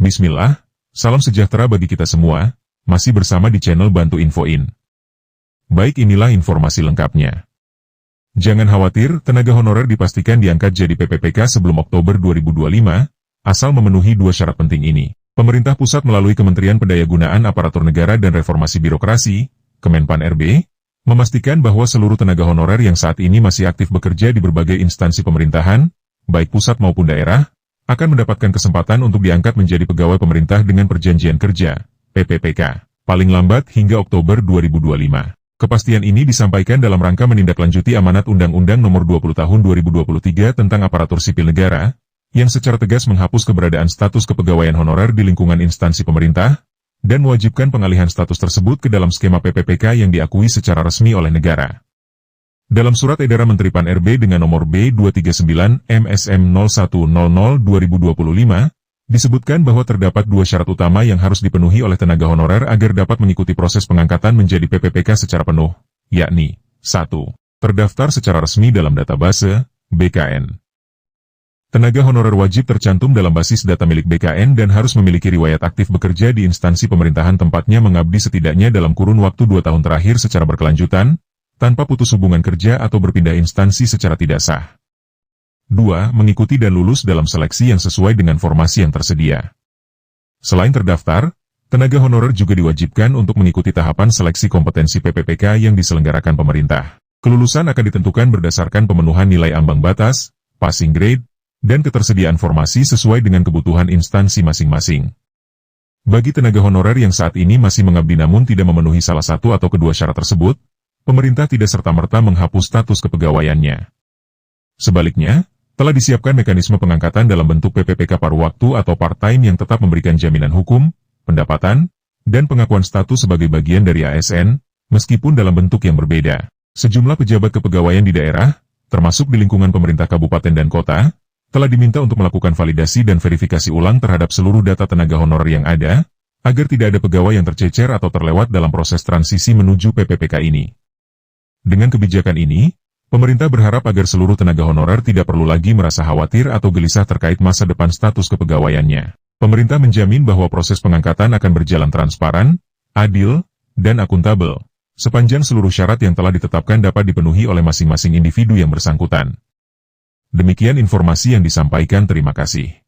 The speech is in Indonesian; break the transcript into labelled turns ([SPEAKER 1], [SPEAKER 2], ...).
[SPEAKER 1] Bismillah, salam sejahtera bagi kita semua, masih bersama di channel Bantu Infoin. Baik, inilah informasi lengkapnya. Jangan khawatir, tenaga honorer dipastikan diangkat jadi PPPK sebelum Oktober 2025, asal memenuhi dua syarat penting ini. Pemerintah pusat melalui Kementerian Pendayagunaan Aparatur Negara dan Reformasi Birokrasi, Kemenpan RB, memastikan bahwa seluruh tenaga honorer yang saat ini masih aktif bekerja di berbagai instansi pemerintahan, baik pusat maupun daerah, akan mendapatkan kesempatan untuk diangkat menjadi pegawai pemerintah dengan perjanjian kerja, PPPK, paling lambat hingga Oktober 2025. Kepastian ini disampaikan dalam rangka menindaklanjuti amanat Undang-Undang Nomor 20 Tahun 2023 tentang Aparatur Sipil Negara, yang secara tegas menghapus keberadaan status kepegawaian honorer di lingkungan instansi pemerintah, dan mewajibkan pengalihan status tersebut ke dalam skema PPPK yang diakui secara resmi oleh negara. Dalam Surat Edaran Menteri Pan RB dengan nomor B239 MSM 0100/2025, disebutkan bahwa terdapat dua syarat utama yang harus dipenuhi oleh tenaga honorer agar dapat mengikuti proses pengangkatan menjadi PPPK secara penuh, yakni 1. Terdaftar secara resmi dalam database BKN. Tenaga honorer wajib tercantum dalam basis data milik BKN dan harus memiliki riwayat aktif bekerja di instansi pemerintahan tempatnya mengabdi setidaknya dalam kurun waktu 2 tahun terakhir secara berkelanjutan, tanpa putus hubungan kerja atau berpindah instansi secara tidak sah. 2. Mengikuti dan lulus dalam seleksi yang sesuai dengan formasi yang tersedia. Selain terdaftar, tenaga honorer juga diwajibkan untuk mengikuti tahapan seleksi kompetensi PPPK yang diselenggarakan pemerintah. Kelulusan akan ditentukan berdasarkan pemenuhan nilai ambang batas, passing grade, dan ketersediaan formasi sesuai dengan kebutuhan instansi masing-masing. Bagi tenaga honorer yang saat ini masih mengabdi namun tidak memenuhi salah satu atau kedua syarat tersebut, pemerintah tidak serta-merta menghapus status kepegawaiannya. Sebaliknya, telah disiapkan mekanisme pengangkatan dalam bentuk PPPK paruh waktu atau part-time yang tetap memberikan jaminan hukum, pendapatan, dan pengakuan status sebagai bagian dari ASN, meskipun dalam bentuk yang berbeda. Sejumlah pejabat kepegawaian di daerah, termasuk di lingkungan pemerintah kabupaten dan kota, telah diminta untuk melakukan validasi dan verifikasi ulang terhadap seluruh data tenaga honorer yang ada, agar tidak ada pegawai yang tercecer atau terlewat dalam proses transisi menuju PPPK ini. Dengan kebijakan ini, pemerintah berharap agar seluruh tenaga honorer tidak perlu lagi merasa khawatir atau gelisah terkait masa depan status kepegawaiannya. Pemerintah menjamin bahwa proses pengangkatan akan berjalan transparan, adil, dan akuntabel, sepanjang seluruh syarat yang telah ditetapkan dapat dipenuhi oleh masing-masing individu yang bersangkutan. Demikian informasi yang disampaikan, terima kasih.